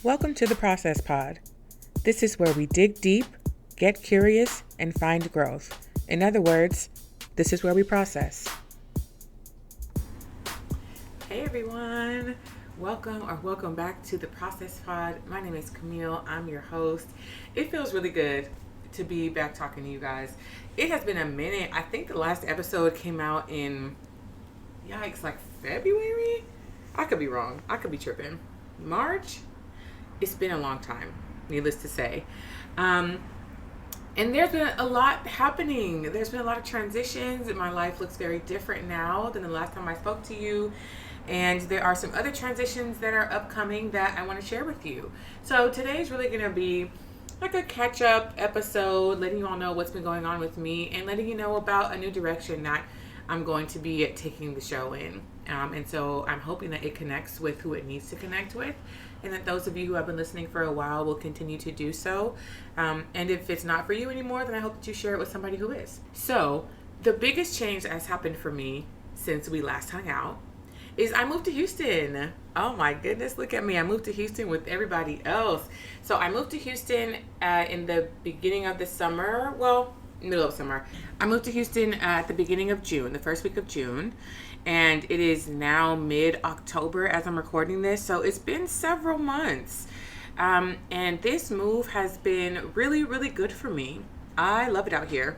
Welcome to the Process Pod. This is where we dig deep, get curious, and find growth. In other words, this is where we process. Hey everyone, welcome back to the Process Pod. My name is Camille. I'm your host. It feels really good to be back talking to you guys. It has been a minute. I think the last episode came out in, like February? I could be wrong. I could be tripping. March? It's been a long time, needless to say. And there's been a lot happening. There's been a lot of transitions. My life looks very different now than the last time I spoke to you. And there are some other transitions that are upcoming that I want to share with you. So today's really going to be like a catch-up episode, letting you all know what's been going on with me and letting you know about a new direction that I'm going to be taking the show in. And so I'm hoping that it connects with who it needs to connect with, and that those of you who have been listening for a while will continue to do so. And if it's not for you anymore, then I hope that you share it with somebody who is. So the biggest change that has happened for me since we last hung out is I moved to Houston. Oh my goodness, look at me. I moved to Houston with everybody else. So I moved to Houston in the beginning of the summer. Well, middle of summer. I moved to Houston at the beginning of June, the first week of June. And it is now mid-October as I'm recording this. So it's been several months. And this move has been really, really good for me. I love it out here.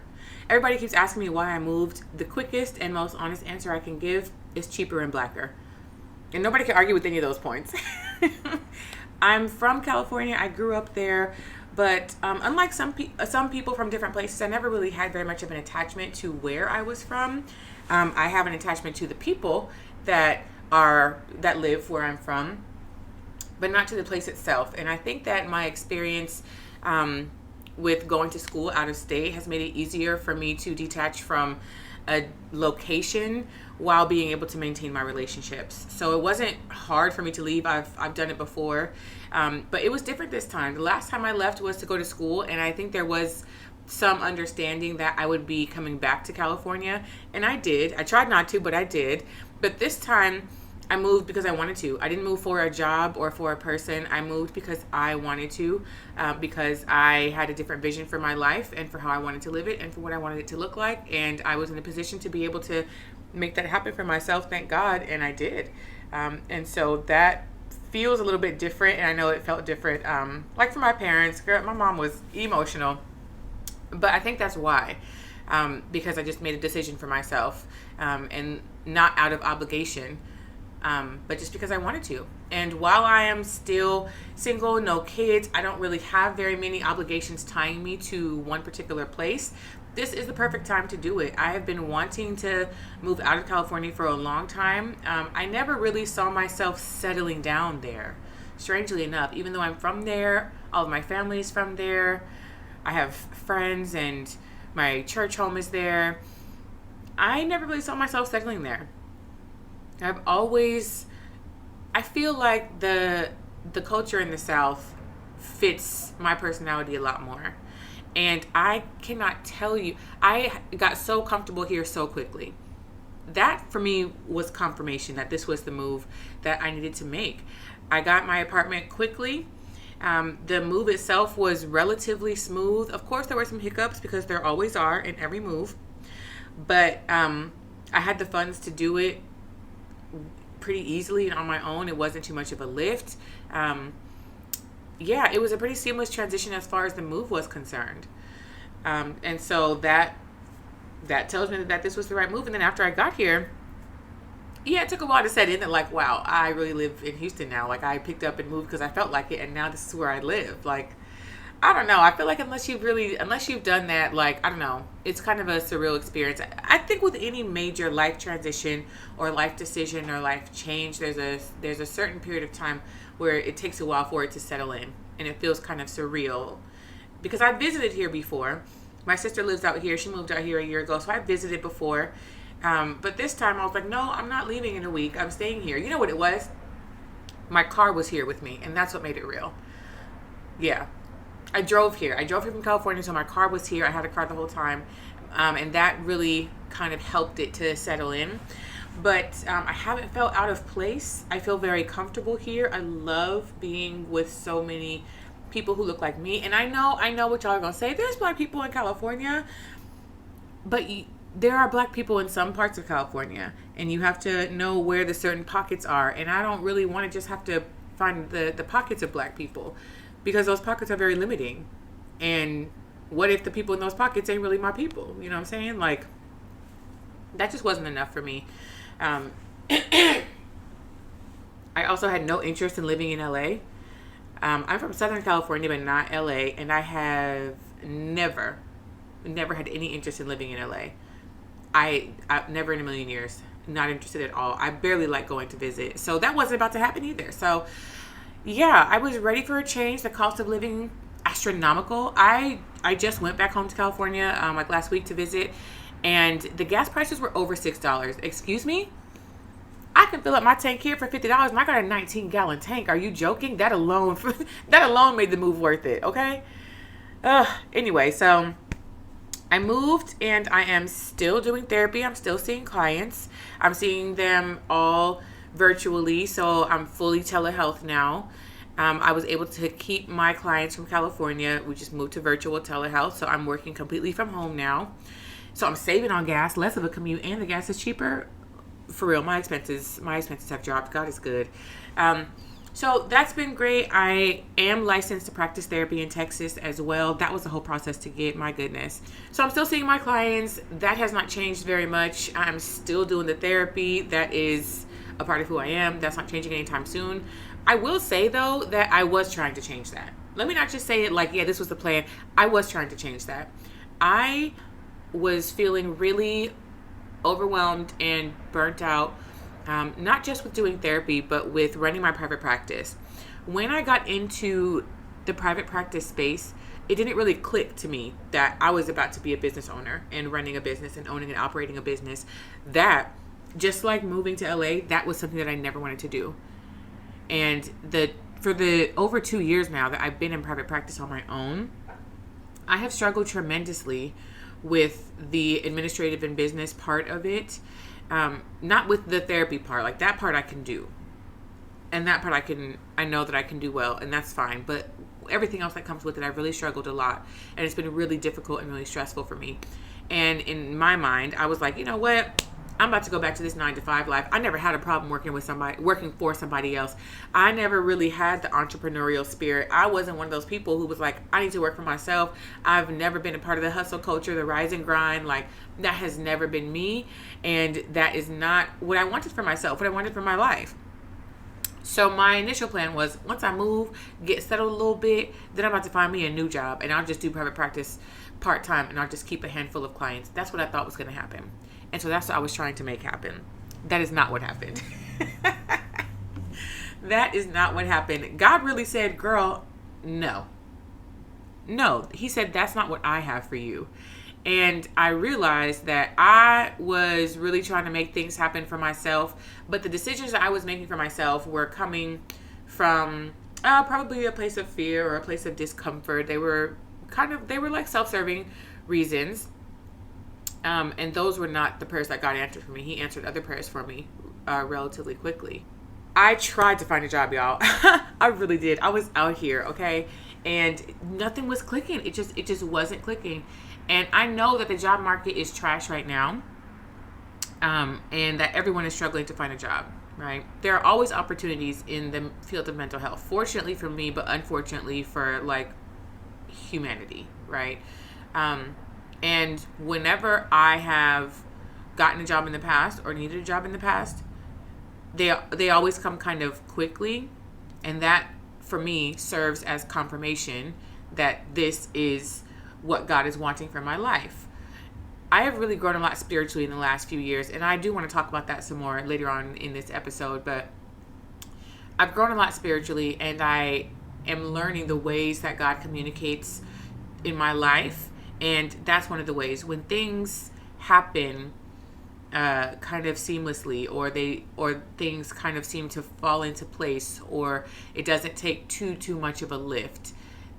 Everybody keeps asking me why I moved. The quickest and most honest answer I can give is cheaper and blacker. And nobody can argue with any of those points. I'm from California. I grew up there. But unlike some people from different places, I never really had very much of an attachment to where I was from. I have an attachment to the people that live where I'm from, but not to the place itself. And I think that my experience with going to school out of state has made it easier for me to detach from a location while being able to maintain my relationships. So it wasn't hard for me to leave. I've done it before, but it was different this time. The last time I left was to go to school, and I think there was some understanding that I would be coming back to California, and I did. I tried not to, but I did. But this time I moved because I wanted to. I didn't move for a job or for a person. I moved because I wanted to, because I had a different vision for my life and for how I wanted to live it and for what I wanted it to look like. And I was in a position to be able to make that happen for myself, thank God, and I did. And so that feels a little bit different, and I know it felt different. Like for my parents, my mom was emotional, but I think that's why, because I just made a decision for myself, and not out of obligation, but just because I wanted to. And while I am still single, no kids, I don't really have very many obligations tying me to one particular place. This is the perfect time to do it. I have been wanting to move out of California for a long time. I never really saw myself settling down there, strangely enough. Even though I'm from there, all of my family is from there. I have friends and my church home is there. I never really saw myself settling there. I feel like the culture in the South fits my personality a lot more. And I cannot tell you, I got so comfortable here so quickly. That for me was confirmation that this was the move that I needed to make. I got my apartment quickly. The move itself was relatively smooth. Of course, there were some hiccups because there always are in every move. But I had the funds to do it pretty easily and on my own. It wasn't too much of a lift. It was a pretty seamless transition as far as the move was concerned. And so that tells me that this was the right move. And then after I got here, it took a while to set in that, like, wow, I really live in Houston now. Like, I picked up and moved because I felt like it, and now this is where I live. Like, I don't know. I feel like unless you've done that, like, I don't know, it's kind of a surreal experience. I think with any major life transition or life decision or life change, there's a certain period of time where it takes a while for it to settle in, and it feels kind of surreal. Because I visited here before. My sister lives out here. She moved out here a year ago, so I visited before. But this time I was like, no, I'm not leaving in a week. I'm staying here. You know what it was? My car was here with me, and that's what made it real. Yeah. I drove here. From California, so my car was here. I had a car the whole time. And that really kind of helped it to settle in. but I haven't felt out of place. I feel very comfortable here. I love being with so many people who look like me. And I know what y'all are gonna say. There's black people in California, but there are black people in some parts of California, and you have to know where the certain pockets are. And I don't really want to just have to find the pockets of black people, because those pockets are very limiting. And what if the people in those pockets ain't really my people? You know what I'm saying? Like, that just wasn't enough for me. I also had no interest in living in LA. I'm from Southern California, but not LA, and I have never had any interest in living in LA. I never in a million years, not interested at all. I barely like going to visit, so that wasn't about to happen either. So yeah, I was ready for a change. The cost of living astronomical. I just went back home to California like last week to visit, and the gas prices were over $6. Excuse me? I can fill up my tank here for $50, and I got a 19-gallon tank. Are you joking? That alone made the move worth it. Okay. Anyway, so I moved, and I am still doing therapy. I'm still seeing clients. I'm seeing them all virtually, so I'm fully telehealth now. I was able to keep my clients from California. We just moved to virtual telehealth, so I'm working completely from home now. So I'm saving on gas, less of a commute, and the gas is cheaper. For real, my expenses have dropped. God is good. So that's been great. I am licensed to practice therapy in Texas as well. That was the whole process to get, my goodness. So I'm still seeing my clients. That has not changed very much. I'm still doing the therapy. That is a part of who I am. That's not changing anytime soon. I will say, though, that I was trying to change that. Let me not just say it like, yeah, this was the plan. I was trying to change that. I was feeling really overwhelmed and burnt out, not just with doing therapy, but with running my private practice. When I got into the private practice space, it didn't really click to me that I was about to be a business owner and running a business and owning and operating a business. That, just like moving to LA, that was something that I never wanted to do. And for the over 2 years now that I've been in private practice on my own, I have struggled tremendously with the administrative and business part of it. Not with the therapy part. Like, that part I can do. And that part I know that I can do well, and that's fine. But everything else that comes with it, I've really struggled a lot. And it's been really difficult and really stressful for me. And in my mind, I was like, you know what? I'm about to go back to this 9-to-5 life. I never had a problem working for somebody else. I never really had the entrepreneurial spirit. I wasn't one of those people who was like, I need to work for myself. I've never been a part of the hustle culture, the rise and grind. Like, that has never been me. And that is not what I wanted for myself, what I wanted for my life. So my initial plan was, once I move, get settled a little bit, then I'm about to find me a new job, and I'll just do private practice part-time, and I'll just keep a handful of clients. That's what I thought was going to happen. And so that's what I was trying to make happen. That is not what happened. That is not what happened. God really said, girl, no. No, he said, that's not what I have for you. And I realized that I was really trying to make things happen for myself, but the decisions that I was making for myself were coming from probably a place of fear or a place of discomfort. They were like self-serving reasons. And those were not the prayers that God answered for me. He answered other prayers for me relatively quickly. I tried to find a job, y'all. I really did. I was out here, okay? And nothing was clicking. It just wasn't clicking. And I know that the job market is trash right now. And that everyone is struggling to find a job, right? There are always opportunities in the field of mental health. Fortunately for me, but unfortunately for like humanity, right? And whenever I have gotten a job in the past or needed a job in the past, they always come kind of quickly. And that, for me, serves as confirmation that this is what God is wanting for my life. I have really grown a lot spiritually in the last few years, and I do want to talk about that some more later on in this episode, but I've grown a lot spiritually, and I am learning the ways that God communicates in my life. And that's one of the ways when things happen kind of seamlessly, or things kind of seem to fall into place, or it doesn't take too much of a lift.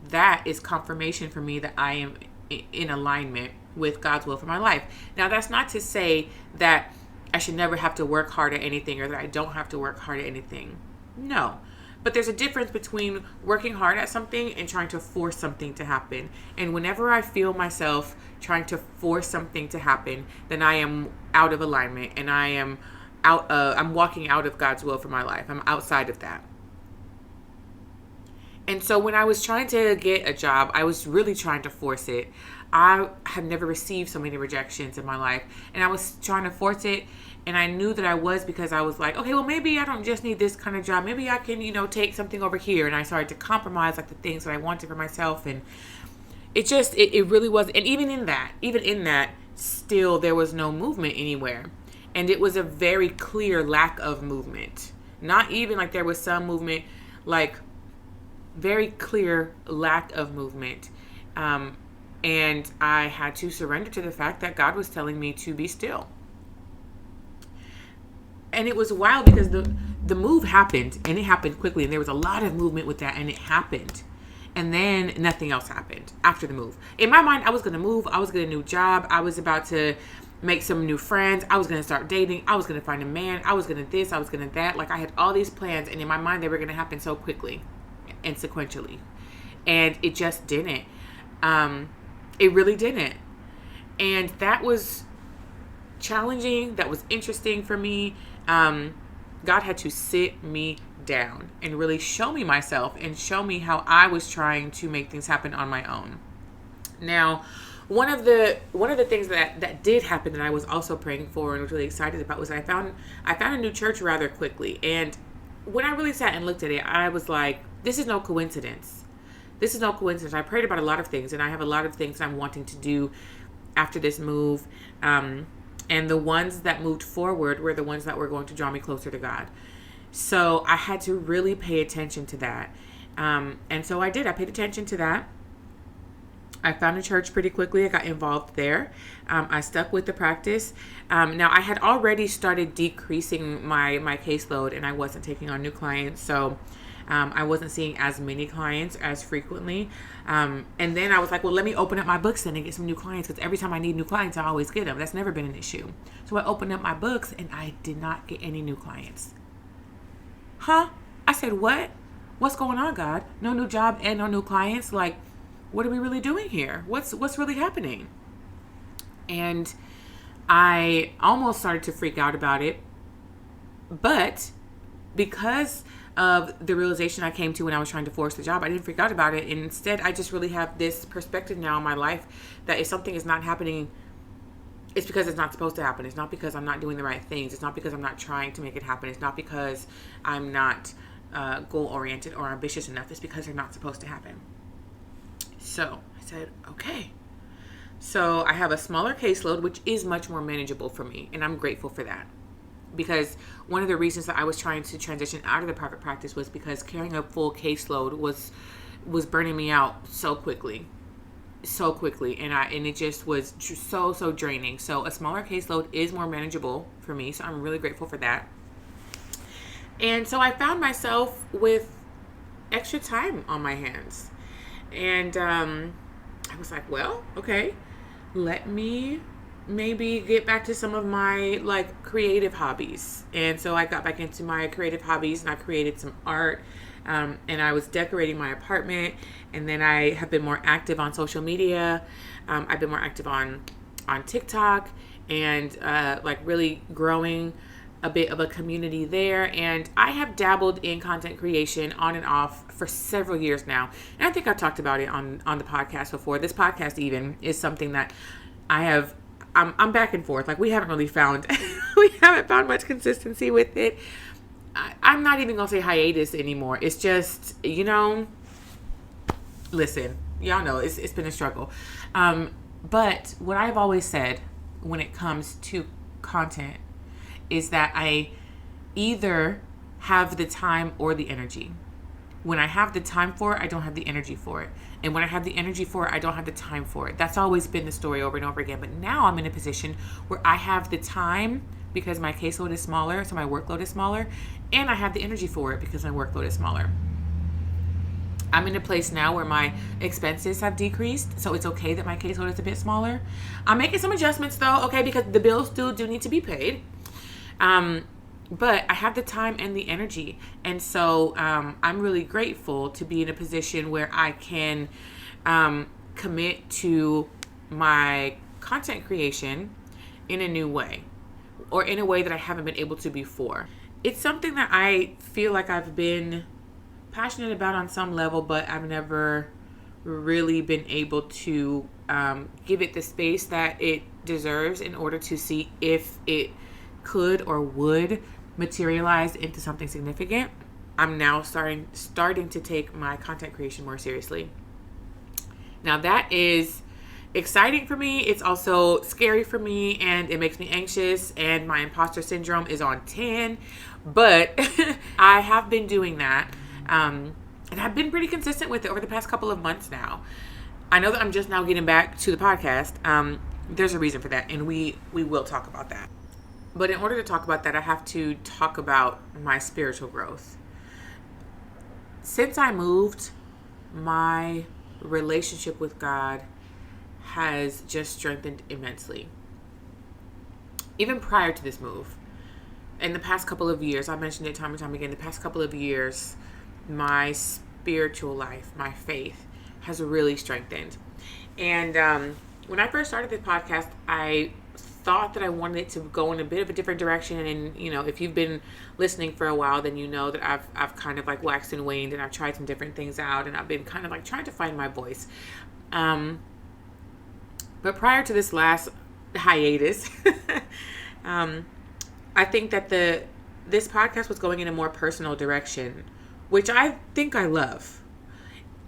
That is confirmation for me that I am in alignment with God's will for my life. Now, that's not to say that I should never have to work hard at anything, or that I don't have to work hard at anything. No. But there's a difference between working hard at something and trying to force something to happen. And whenever I feel myself trying to force something to happen, then I am out of alignment, and I'm walking out of God's will for my life. I'm outside of that. And so when I was trying to get a job, I was really trying to force it. I have never received so many rejections in my life, and I was trying to force it. And I knew that I was, because I was like, okay, well, maybe I don't just need this kind of job. Maybe I can, take something over here. And I started to compromise like the things that I wanted for myself. And it really was. And even in that, still there was no movement anywhere. And it was a very clear lack of movement. Not even like there was some movement, like very clear lack of movement. And I had to surrender to the fact that God was telling me to be still. And it was wild because the move happened, and it happened quickly, and there was a lot of movement with that, and it happened. And then nothing else happened after the move. In my mind, I was going to move. I was going to get a new job. I was about to make some new friends. I was going to start dating. I was going to find a man. I was going to this. I was going to that. Like, I had all these plans, and in my mind, they were going to happen so quickly and sequentially. And it just didn't. It really didn't. And that was challenging. That was interesting for me. God had to sit me down and really show me myself and show me how I was trying to make things happen on my own. Now, one of the things that did happen that I was also praying for and was really excited about was I found a new church rather quickly. And when I really sat and looked at it, I was like, this is no coincidence. This is no coincidence. I prayed about a lot of things, and I have a lot of things I'm wanting to do after this move. And the ones that moved forward were the ones that were going to draw me closer to God. So I had to really pay attention to that. And so I did. I paid attention to that. I found a church pretty quickly. I got involved there. I stuck with the practice. Now, I had already started decreasing my caseload, and I wasn't taking on new clients. So I wasn't seeing as many clients as frequently. And then I was like, well, let me open up my books then and get some new clients, because every time I need new clients, I always get them. That's never been an issue. So I opened up my books, and I did not get any new clients. Huh? I said, what? What's going on, God? No new job and no new clients? Like, what are we really doing here? What's really happening? And I almost started to freak out about it. But because of the realization I came to when I was trying to force the job, I didn't freak out about it. And instead, I just really have this perspective now in my life that if something is not happening, it's because it's not supposed to happen. It's not because I'm not doing the right things. It's not because I'm not trying to make it happen. It's not because I'm not goal-oriented or ambitious enough. It's because they're not supposed to happen. So I said, okay. So I have a smaller caseload, which is much more manageable for me. And I'm grateful for that. Because one of the reasons that I was trying to transition out of the private practice was because carrying a full caseload was burning me out so quickly. And it just was so draining. So a smaller caseload is more manageable for me. So I'm really grateful for that. And so I found myself with extra time on my hands. And I was like, well, okay, let me maybe get back to some of my like creative hobbies. And so I got back into my creative hobbies, and I created some art. And I was decorating my apartment. And then I have been more active on social media. I've been more active on TikTok, and like really growing a bit of a community there. And I have dabbled in content creation on and off for several years now. And I think I've talked about it on the podcast before. This podcast even is something that I'm back and forth. Like, we haven't really found much consistency with it. I'm not even going to say hiatus anymore. It's just, listen, y'all know it's been a struggle. But what I've always said when it comes to content is that I either have the time or the energy. When I have the time for it, I don't have the energy for it. And when I have the energy for it, I don't have the time for it. That's always been the story over and over again. But now I'm in a position where I have the time because my caseload is smaller, so my workload is smaller, and I have the energy for it because my workload is smaller. I'm in a place now where my expenses have decreased, so it's okay that my caseload is a bit smaller. I'm making some adjustments though, okay, because the bills still do need to be paid. But I have the time and the energy. And so I'm really grateful to be in a position where I can commit to my content creation in a new way, or in a way that I haven't been able to before. It's something that I feel like I've been passionate about on some level, but I've never really been able to give it the space that it deserves in order to see if it could or would materialize into something significant. I'm now starting to take my content creation more seriously. Now that is exciting for me. It's also scary for me, and it makes me anxious, and my imposter syndrome is on 10. But I have been doing that. And I've been pretty consistent with it over the past couple of months now. I know that I'm just now getting back to the podcast. There's a reason for that, and we will talk about that. But in order to talk about that, I have to talk about my spiritual growth. Since I moved, my relationship with God has just strengthened immensely. Even prior to this move, in the past couple of years, I mentioned it time and time again, the past couple of years, my spiritual life, my faith has really strengthened. And when I first started this podcast, I thought that I wanted it to go in a bit of a different direction. And, you know, if you've been listening for a while, then you know that I've kind of like waxed and waned, and I've tried some different things out, and I've been kind of like trying to find my voice. But prior to this last hiatus, I think that this podcast was going in a more personal direction, which I think I love.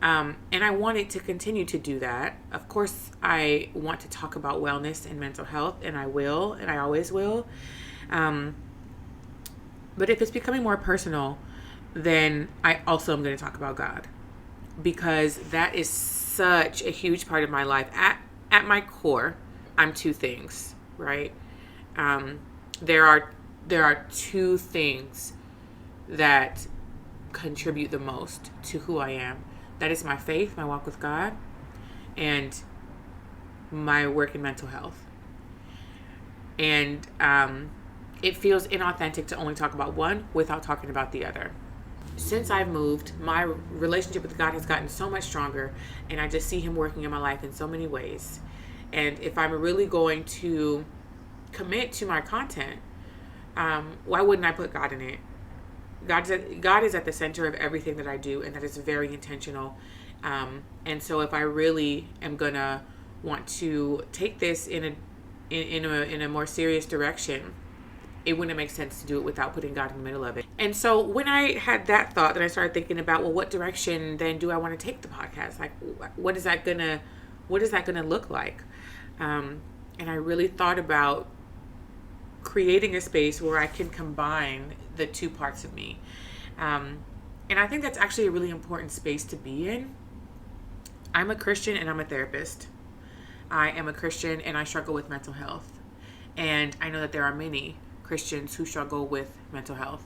And I wanted to continue to do that. Of course, I want to talk about wellness and mental health, and I will, and I always will. But if it's becoming more personal, then I also am going to talk about God, because that is such a huge part of my life. At my core, I'm two things, right? There are two things that contribute the most to who I am. That is my faith, my walk with God, and my work in mental health. And it feels inauthentic to only talk about one without talking about the other. Since I've moved, my relationship with God has gotten so much stronger, and I just see him working in my life in so many ways. And if I'm really going to commit to my content, why wouldn't I put God in it? God is at the center of everything that I do, and that is very intentional. And so if I really am gonna want to take this in a more serious direction, it wouldn't make sense to do it without putting God in the middle of it. And so when I had that thought, then I started thinking about, well, what direction then do I want to take the podcast? Like, what is that gonna look like? And I really thought about creating a space where I can combine the two parts of me. And I think that's actually a really important space to be in. I'm a Christian and I'm a therapist. I am a Christian and I struggle with mental health. And I know that there are many Christians who struggle with mental health.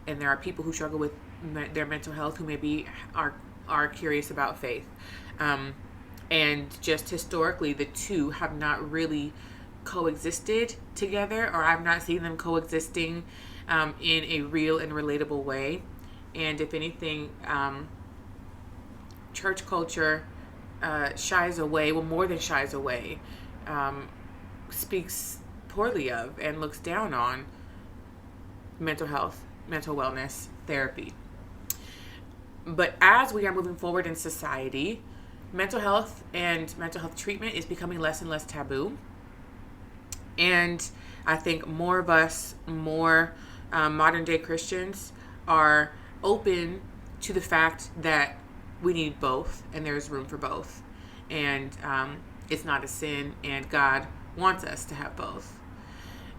And there are people who struggle with their mental health who maybe are curious about faith. And just historically, the two have not really coexisted together, or I've not seen them coexisting in a real and relatable way. And if anything, church culture shies away, well, more than shies away, speaks poorly of and looks down on mental health, mental wellness, therapy. But as we are moving forward in society, mental health and mental health treatment is becoming less and less taboo. And I think more of us, modern day Christians, are open to the fact that we need both, and there's room for both. And it's not a sin, and God wants us to have both.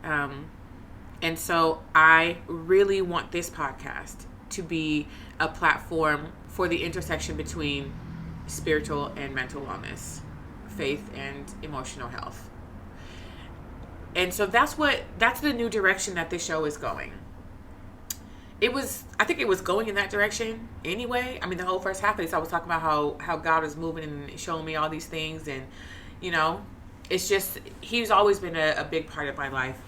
And so I really want this podcast to be a platform for the intersection between spiritual and mental wellness, faith and emotional health. And so that's the new direction that this show is going. I think it was going in that direction anyway. I mean, the whole first half of this, I was talking about how God was moving and showing me all these things. And, you know, it's just, he's always been a big part of my life.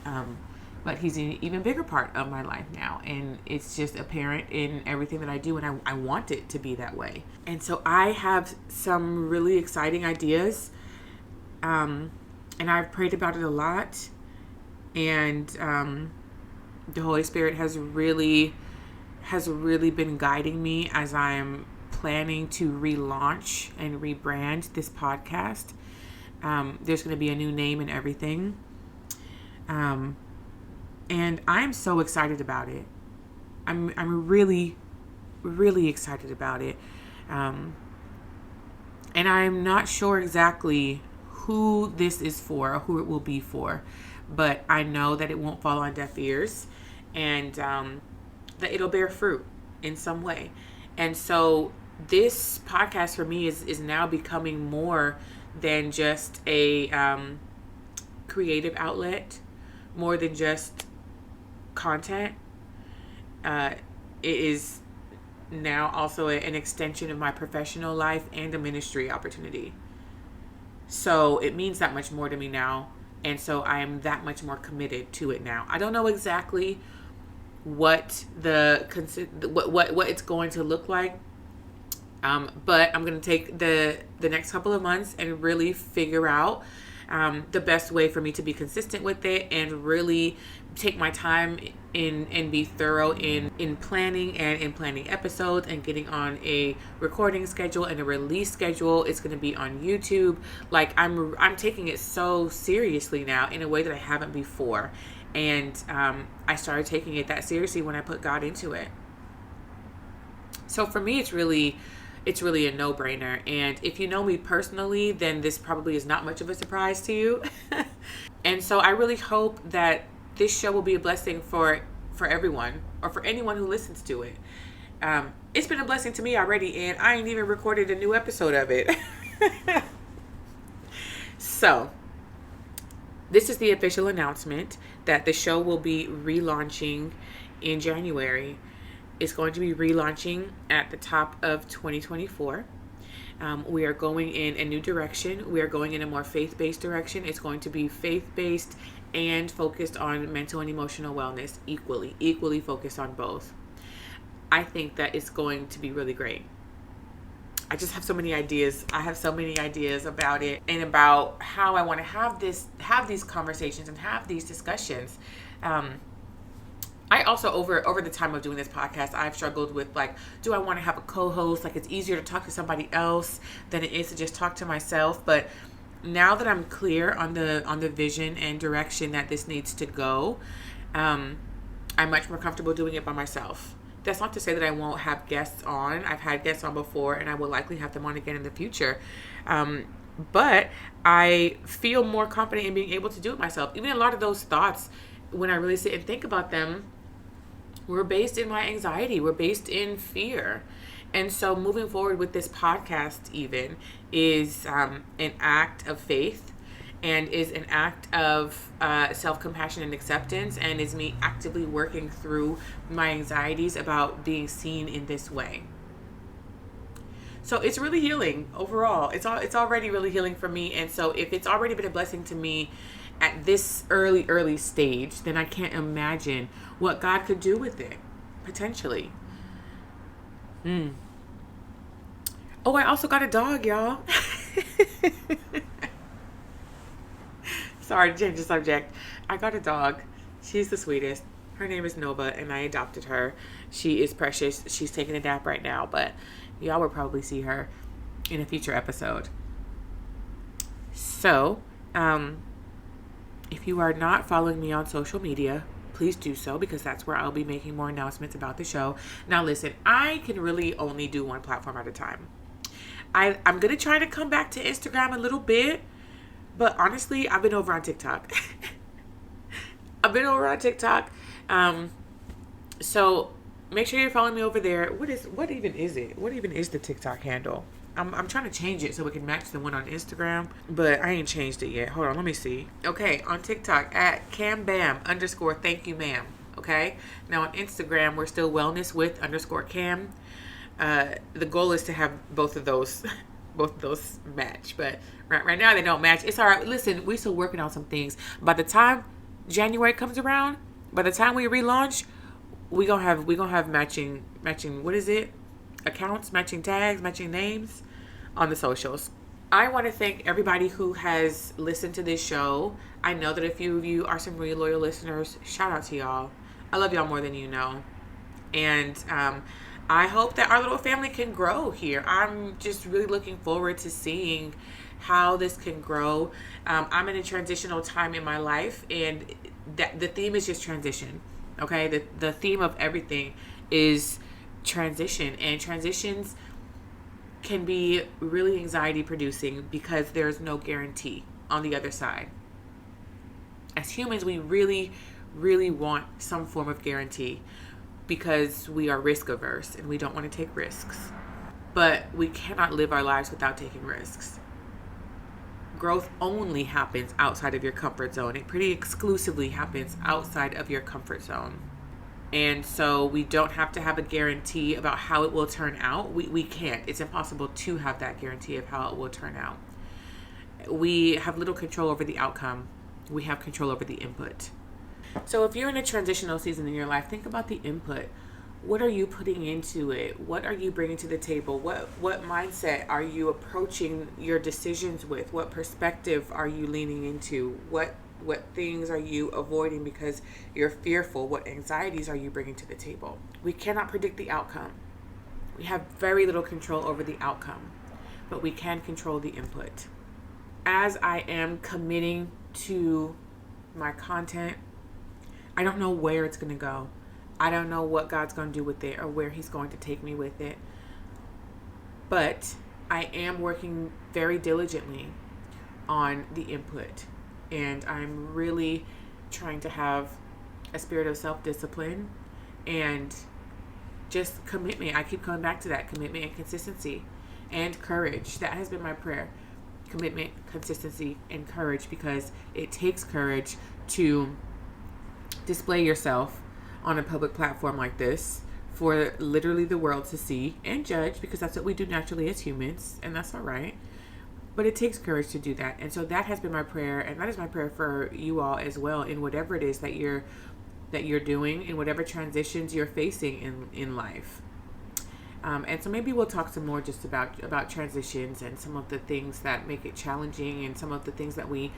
but he's an even bigger part of my life now. And it's just apparent in everything that I do. And I want it to be that way. And so I have some really exciting ideas. And I've prayed about it a lot. And the Holy Spirit has really been guiding me as I'm planning to relaunch and rebrand this podcast. There's going to be a new name and everything. And I'm so excited about it. I'm really, really excited about it. And I'm not sure exactly who this is for or who it will be for, but I know that it won't fall on deaf ears, and that it'll bear fruit in some way. And so this podcast for me is now becoming more than just a creative outlet, more than just content. It is now also an extension of my professional life and a ministry opportunity. So it means that much more to me now. And so I am that much more committed to it now. I don't know exactly what what it's going to look like. But I'm going to take the next couple of months and really figure out the best way for me to be consistent with it, and really take my time and be thorough in planning and in planning episodes and getting on a recording schedule and a release schedule. It's going to be on YouTube. Like I'm taking it so seriously now in a way that I haven't before. And I started taking it that seriously when I put God into it. So for me, it's really a no-brainer. And if you know me personally, then this probably is not much of a surprise to you. And so I really hope that this show will be a blessing for everyone, or for anyone who listens to it. It's been a blessing to me already, and I ain't even recorded a new episode of it. So this is the official announcement that the show will be relaunching in January. It's going to be relaunching at the top of 2024. We are going in a new direction. We are going in a more faith-based direction. It's going to be faith-based and focused on mental and emotional wellness equally focused on both. I think that it's going to be really great. I just have so many ideas. I have so many ideas about it and about how I want to have these conversations and have these discussions. I also, over the time of doing this podcast, I've struggled with, like, do I want to have a co-host? Like, it's easier to talk to somebody else than it is to just talk to myself. But now that I'm clear on the vision and direction that this needs to go, I'm much more comfortable doing it by myself. That's not to say that I won't have guests on. I've had guests on before, and I will likely have them on again in the future. But I feel more confident in being able to do it myself. Even a lot of those thoughts, when I really sit and think about them, were based in my anxiety. We're based in fear. And so moving forward with this podcast even is an act of faith, and is an act of self-compassion and acceptance, and is me actively working through my anxieties about being seen in this way. So it's really healing overall. It's already really healing for me. And so if it's already been a blessing to me at this early stage, then I can't imagine what God could do with it, potentially. Oh, I also got a dog, y'all. Sorry to change the subject. I got a dog. She's the sweetest. Her name is Nova, and I adopted her. She is precious. She's taking a nap right now, but y'all will probably see her in a future episode. So, if you are not following me on social media, please do so, because that's where I'll be making more announcements about the show. Now, listen, I can really only do one platform at a time. I'm going to try to come back to Instagram a little bit, but honestly, I've been over on TikTok. So make sure you're following me over there. What even is it? What even is the TikTok handle? I'm trying to change it so it can match the one on Instagram, but I ain't changed it yet. Hold on, let me see. Okay, on TikTok at @cambam_thank you ma'am. Okay, now on Instagram we're still wellness_with_cam. The goal is to have both of those match, but right now they don't match. It's all right. Listen, we're still working on some things. By the time January comes around, By the time we relaunch, we gonna have matching what is it? Accounts, matching tags, matching names on the socials. I want to thank everybody who has listened to this show. I know that a few of you are some really loyal listeners. Shout out to y'all. I love y'all more than you know. And I hope that our little family can grow here. I'm just really looking forward to seeing how this can grow. I'm in a transitional time in my life, and that the theme is just transition. Okay, the theme of everything is transition, and transitions can be really anxiety producing because there's no guarantee on the other side. As humans, we really, really want some form of guarantee because we are risk averse and we don't want to take risks. But we cannot live our lives without taking risks. Growth only happens outside of your comfort zone. It pretty exclusively happens outside of your comfort zone. And so we don't have to have a guarantee about how it will turn out. We can't. It's impossible to have that guarantee of how it will turn out. We have little control over the outcome. We have control over the input. So if you're in a transitional season in your life, think about the input. What are you putting into it? What are you bringing to the table? What mindset are you approaching your decisions with? What perspective are you leaning into? What things are you avoiding because you're fearful? What anxieties are you bringing to the table? We cannot predict the outcome. We have very little control over the outcome, but we can control the input. As I am committing to my content, I don't know where it's going to go. I don't know what God's going to do with it or where he's going to take me with it. But I am working very diligently on the input. And I'm really trying to have a spirit of self-discipline and just commitment. I keep coming back to that, commitment and consistency and courage. That has been my prayer. Commitment, consistency, and courage, because it takes courage to display yourself on a public platform like this for literally the world to see and judge, because that's what we do naturally as humans, and that's all right. But it takes courage to do that. And so that has been my prayer, and that is my prayer for you all as well, in whatever it is that you're doing, in whatever transitions you're facing in life. And so maybe we'll talk some more just about transitions and some of the things that make it challenging and some of the things that we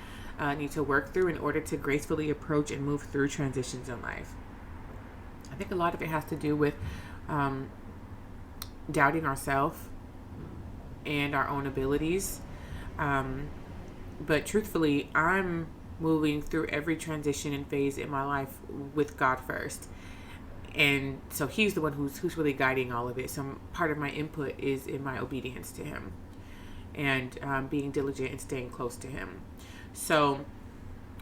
need to work through in order to gracefully approach and move through transitions in life. I think a lot of it has to do with doubting ourselves and our own abilities. But truthfully, I'm moving through every transition and phase in my life with God first. And so he's the one who's really guiding all of it. So part of my input is in my obedience to him and being diligent and staying close to him. So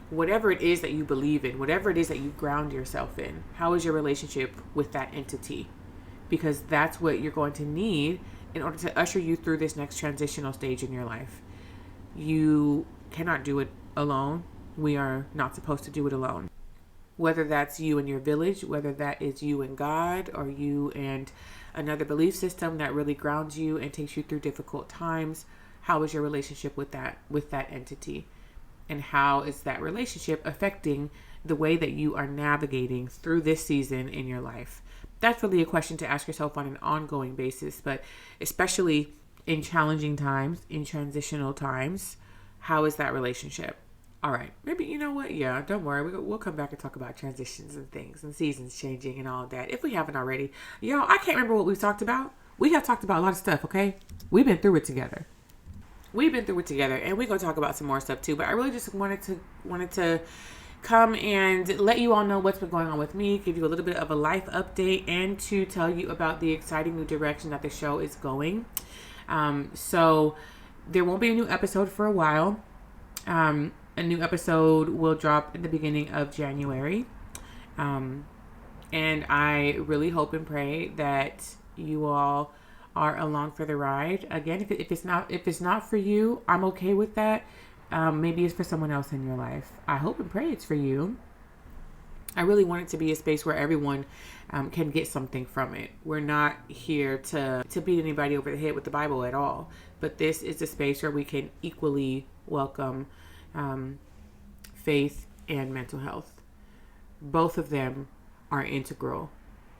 whatever it is that you believe in, whatever it is that you ground yourself in, how is your relationship with that entity? Because that's what you're going to need in order to usher you through this next transitional stage in your life. You cannot do it alone. We are not supposed to do it alone. Whether that's you and your village, whether that is you and God, or you and another belief system that really grounds you and takes you through difficult times, how is your relationship with that entity? And how is that relationship affecting the way that you are navigating through this season in your life? That's really a question to ask yourself on an ongoing basis, but especially in challenging times, in transitional times, how is that relationship? All right, maybe, you know what? Yeah, don't worry. We'll come back and talk about transitions and things and seasons changing and all of that, if we haven't already. Y'all, I can't remember what we've talked about. We have talked about a lot of stuff, okay? We've been through it together. And we're going to talk about some more stuff too. But I really just wanted to come and let you all know what's been going on with me, give you a little bit of a life update, and to tell you about the exciting new direction that the show is going. So there won't be a new episode for a while. A new episode will drop in the beginning of January. And I really hope and pray that you all are along for the ride. Again, if it's not for you, I'm okay with that. Maybe it's for someone else in your life. I hope and pray it's for you. I really want it to be a space where everyone can get something from it. We're not here to beat anybody over the head with the Bible at all. But this is a space where we can equally welcome faith and mental health. both of them are integral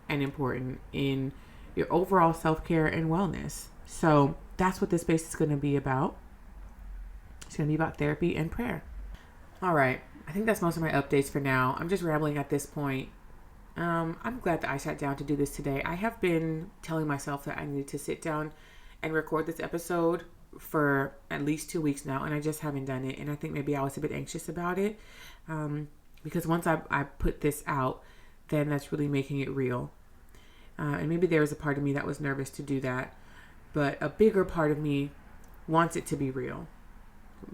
and important in your overall self-care and wellness. So that's what this space is going to be about. It's going to be about therapy and prayer. All right. I think that's most of my updates for now. I'm just rambling at this point. I'm glad that I sat down to do this today. I have been telling myself that I needed to sit down and record this episode for at least 2 weeks now, and I just haven't done it. And I think maybe I was a bit anxious about it, because once I put this out, then that's really making it real. And maybe there was a part of me that was nervous to do that, but a bigger part of me wants it to be real,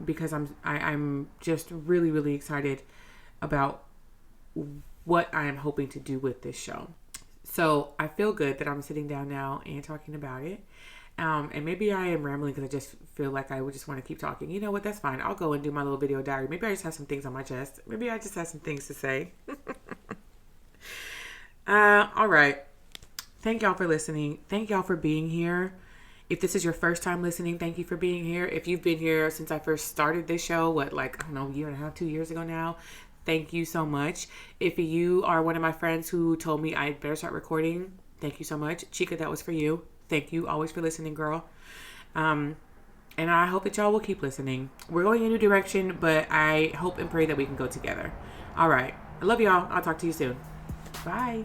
because I'm just really, really excited about what I am hoping to do with this show. So I feel good that I'm sitting down now and talking about it. And maybe I am rambling because I just feel like I would just want to keep talking. You know what? That's fine. I'll go and do my little video diary. Maybe I just have some things on my chest. Maybe I just have some things to say. All right. Thank y'all for listening. Thank y'all for being here. If this is your first time listening, thank you for being here. If you've been here since I first started this show, a year and a half, 2 years ago now, thank you so much. If you are one of my friends who told me I better start recording, thank you so much. Chica, that was for you. Thank you always for listening, girl. And I hope that y'all will keep listening. We're going in a new direction, but I hope and pray that we can go together. All right. I love y'all. I'll talk to you soon. Bye.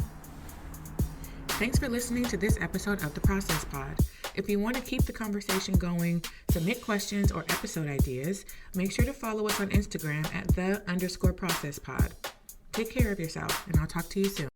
Thanks for listening to this episode of The Process Pod. If you want to keep the conversation going, submit questions or episode ideas, make sure to follow us on Instagram at @the_process pod. Take care of yourself, and I'll talk to you soon.